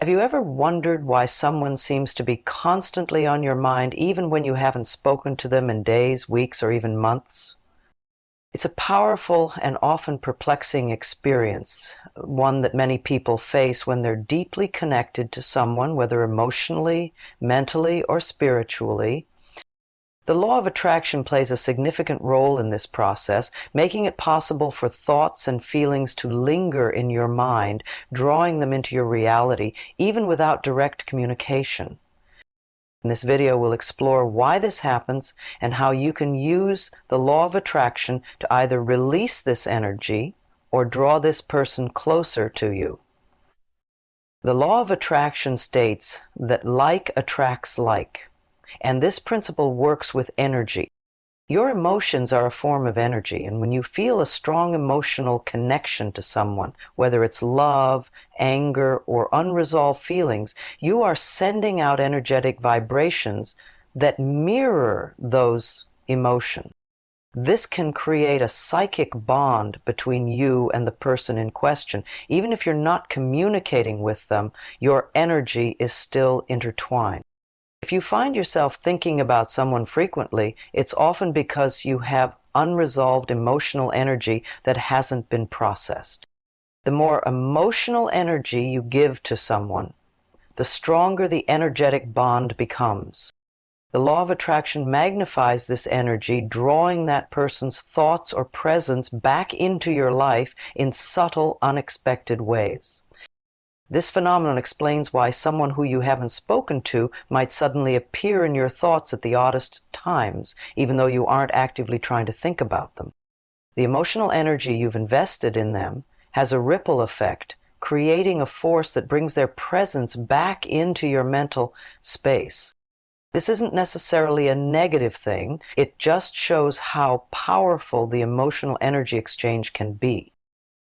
Have you ever wondered why someone seems to be constantly on your mind even when you haven't spoken to them in days, weeks, or even months? It's a powerful and often perplexing experience, one that many people face when they're deeply connected to someone, whether emotionally, mentally, or spiritually. The law of attraction plays a significant role in this process, making it possible for thoughts and feelings to linger in your mind, drawing them into your reality, even without direct communication. In this video, we'll explore why this happens and how you can use the law of attraction to either release this energy or draw this person closer to you. The law of attraction states that like attracts like. And this principle works with energy. Your emotions are a form of energy, and when you feel a strong emotional connection to someone, whether it's love, anger, or unresolved feelings, you are sending out energetic vibrations that mirror those emotions. This can create a psychic bond between you and the person in question. Even if you're not communicating with them, your energy is still intertwined. If you find yourself thinking about someone frequently, it's often because you have unresolved emotional energy that hasn't been processed. The more emotional energy you give to someone, the stronger the energetic bond becomes. The law of attraction magnifies this energy, drawing that person's thoughts or presence back into your life in subtle, unexpected ways. This phenomenon explains why someone who you haven't spoken to might suddenly appear in your thoughts at the oddest times, even though you aren't actively trying to think about them. The emotional energy you've invested in them has a ripple effect, creating a force that brings their presence back into your mental space. This isn't necessarily a negative thing, it just shows how powerful the emotional energy exchange can be.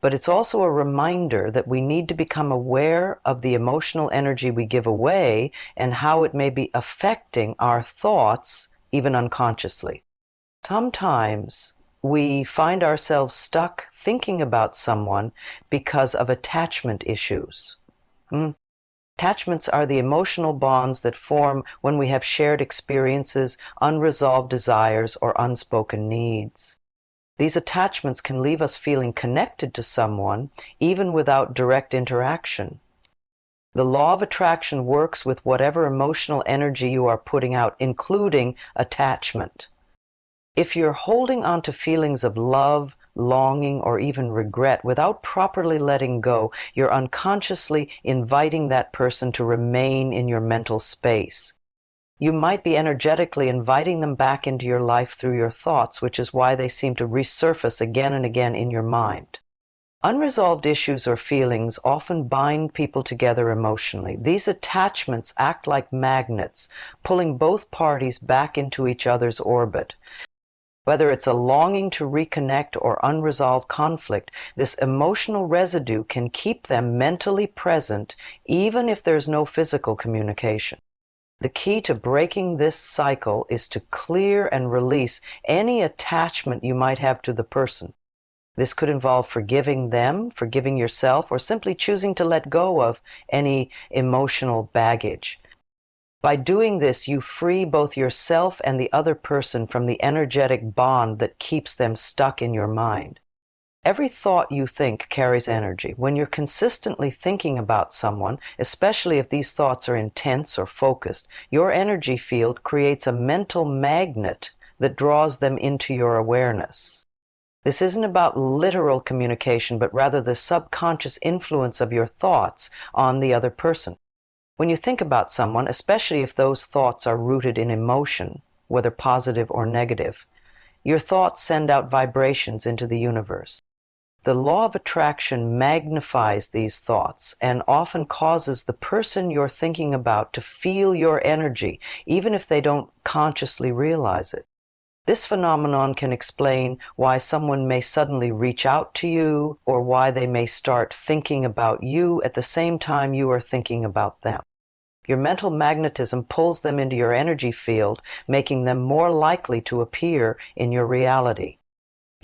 But it's also a reminder that we need to become aware of the emotional energy we give away and how it may be affecting our thoughts, even unconsciously. Sometimes we find ourselves stuck thinking about someone because of attachment issues. Attachments are the emotional bonds that form when we have shared experiences, unresolved desires, or unspoken needs. These attachments can leave us feeling connected to someone, even without direct interaction. The law of attraction works with whatever emotional energy you are putting out, including attachment. If you're holding on to feelings of love, longing, or even regret without properly letting go, you're unconsciously inviting that person to remain in your mental space. You might be energetically inviting them back into your life through your thoughts, which is why they seem to resurface again and again in your mind. Unresolved issues or feelings often bind people together emotionally. These attachments act like magnets, pulling both parties back into each other's orbit. Whether it's a longing to reconnect or unresolved conflict, this emotional residue can keep them mentally present even if there's no physical communication. The key to breaking this cycle is to clear and release any attachment you might have to the person. This could involve forgiving them, forgiving yourself, or simply choosing to let go of any emotional baggage. By doing this, you free both yourself and the other person from the energetic bond that keeps them stuck in your mind. Every thought you think carries energy. When you're consistently thinking about someone, especially if these thoughts are intense or focused, your energy field creates a mental magnet that draws them into your awareness. This isn't about literal communication, but rather the subconscious influence of your thoughts on the other person. When you think about someone, especially if those thoughts are rooted in emotion, whether positive or negative, your thoughts send out vibrations into the universe. The law of attraction magnifies these thoughts and often causes the person you're thinking about to feel your energy, even if they don't consciously realize it. This phenomenon can explain why someone may suddenly reach out to you or why they may start thinking about you at the same time you are thinking about them. Your mental magnetism pulls them into your energy field, making them more likely to appear in your reality.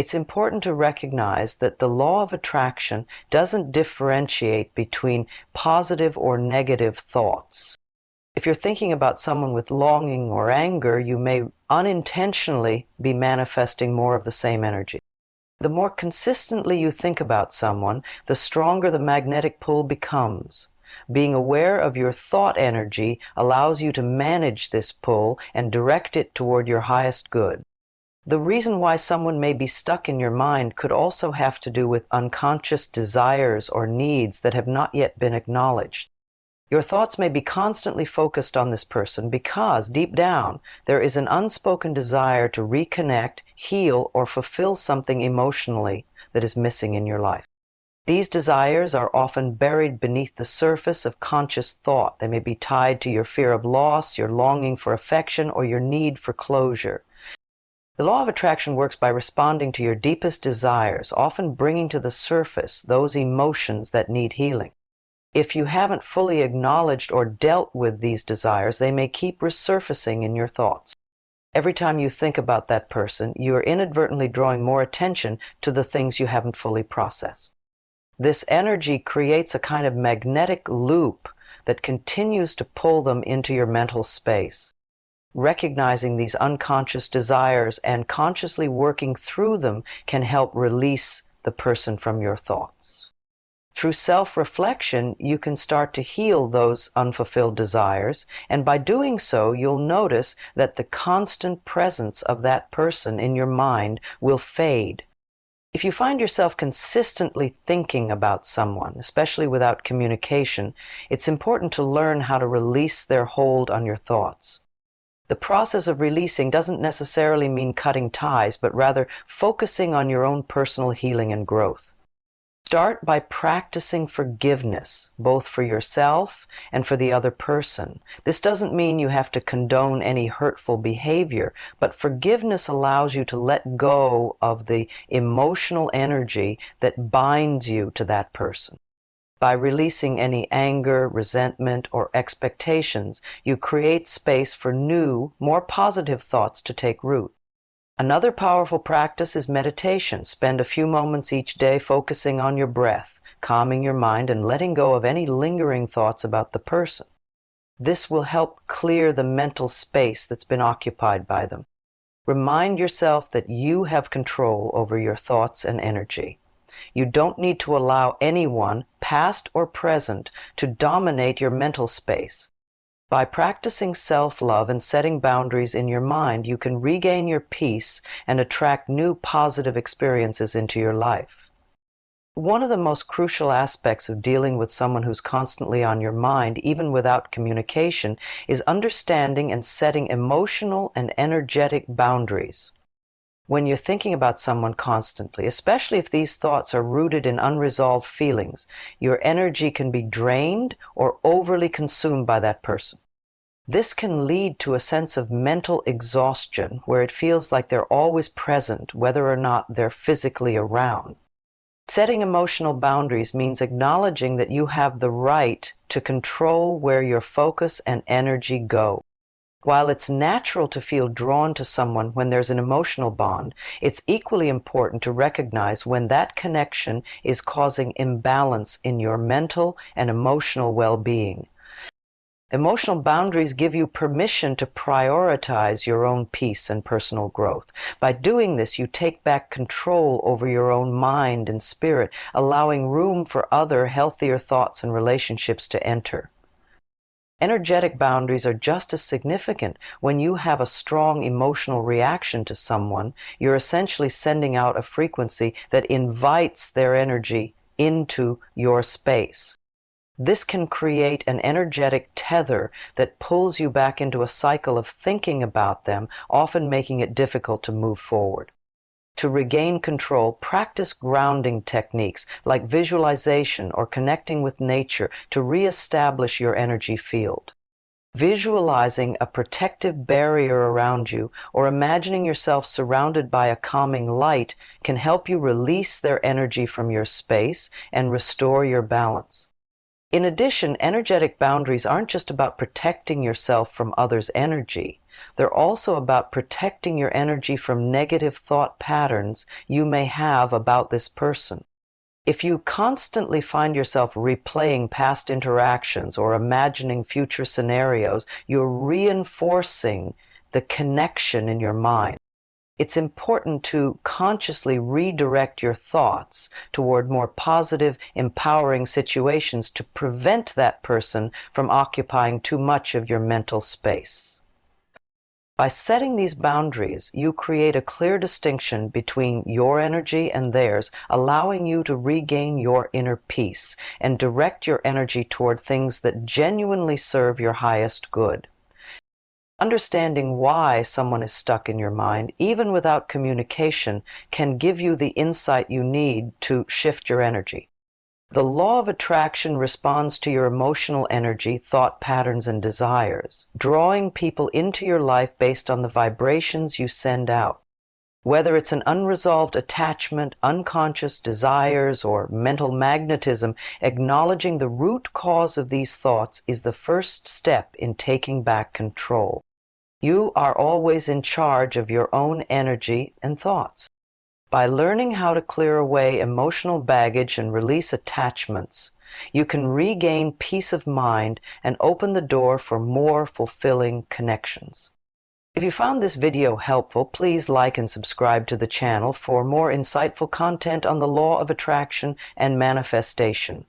It's important to recognize that the law of attraction doesn't differentiate between positive or negative thoughts. If you're thinking about someone with longing or anger, you may unintentionally be manifesting more of the same energy. The more consistently you think about someone, the stronger the magnetic pull becomes. Being aware of your thought energy allows you to manage this pull and direct it toward your highest good. The reason why someone may be stuck in your mind could also have to do with unconscious desires or needs that have not yet been acknowledged. Your thoughts may be constantly focused on this person because, deep down, there is an unspoken desire to reconnect, heal, or fulfill something emotionally that is missing in your life. These desires are often buried beneath the surface of conscious thought. They may be tied to your fear of loss, your longing for affection, or your need for closure. The law of attraction works by responding to your deepest desires, often bringing to the surface those emotions that need healing. If you haven't fully acknowledged or dealt with these desires, they may keep resurfacing in your thoughts. Every time you think about that person, you are inadvertently drawing more attention to the things you haven't fully processed. This energy creates a kind of magnetic loop that continues to pull them into your mental space. Recognizing these unconscious desires and consciously working through them can help release the person from your thoughts. Through self-reflection, you can start to heal those unfulfilled desires, and by doing so, you'll notice that the constant presence of that person in your mind will fade. If you find yourself consistently thinking about someone, especially without communication, it's important to learn how to release their hold on your thoughts. The process of releasing doesn't necessarily mean cutting ties, but rather focusing on your own personal healing and growth. Start by practicing forgiveness, both for yourself and for the other person. This doesn't mean you have to condone any hurtful behavior, but forgiveness allows you to let go of the emotional energy that binds you to that person. By releasing any anger, resentment, or expectations, you create space for new, more positive thoughts to take root. Another powerful practice is meditation. Spend a few moments each day focusing on your breath, calming your mind, and letting go of any lingering thoughts about the person. This will help clear the mental space that's been occupied by them. Remind yourself that you have control over your thoughts and energy. You don't need to allow anyone, past or present, to dominate your mental space. By practicing self-love and setting boundaries in your mind, you can regain your peace and attract new positive experiences into your life. One of the most crucial aspects of dealing with someone who's constantly on your mind, even without communication, is understanding and setting emotional and energetic boundaries. When you're thinking about someone constantly, especially if these thoughts are rooted in unresolved feelings, your energy can be drained or overly consumed by that person. This can lead to a sense of mental exhaustion, where it feels like they're always present, whether or not they're physically around. Setting emotional boundaries means acknowledging that you have the right to control where your focus and energy go. While it's natural to feel drawn to someone when there's an emotional bond, it's equally important to recognize when that connection is causing imbalance in your mental and emotional well-being. Emotional boundaries give you permission to prioritize your own peace and personal growth. By doing this, you take back control over your own mind and spirit, allowing room for other, healthier thoughts and relationships to enter. Energetic boundaries are just as significant. When you have a strong emotional reaction to someone, you're essentially sending out a frequency that invites their energy into your space. This can create an energetic tether that pulls you back into a cycle of thinking about them, often making it difficult to move forward. To regain control, practice grounding techniques like visualization or connecting with nature to reestablish your energy field. Visualizing a protective barrier around you or imagining yourself surrounded by a calming light can help you release their energy from your space and restore your balance. In addition, energetic boundaries aren't just about protecting yourself from others' energy. They're also about protecting your energy from negative thought patterns you may have about this person. If you constantly find yourself replaying past interactions or imagining future scenarios, you're reinforcing the connection in your mind. It's important to consciously redirect your thoughts toward more positive, empowering situations to prevent that person from occupying too much of your mental space. By setting these boundaries, you create a clear distinction between your energy and theirs, allowing you to regain your inner peace and direct your energy toward things that genuinely serve your highest good. Understanding why someone is stuck in your mind, even without communication, can give you the insight you need to shift your energy. The law of attraction responds to your emotional energy, thought patterns, and desires, drawing people into your life based on the vibrations you send out. Whether it's an unresolved attachment, unconscious desires, or mental magnetism, acknowledging the root cause of these thoughts is the first step in taking back control. You are always in charge of your own energy and thoughts. By learning how to clear away emotional baggage and release attachments, you can regain peace of mind and open the door for more fulfilling connections. If you found this video helpful, please like and subscribe to the channel for more insightful content on the law of attraction and manifestation.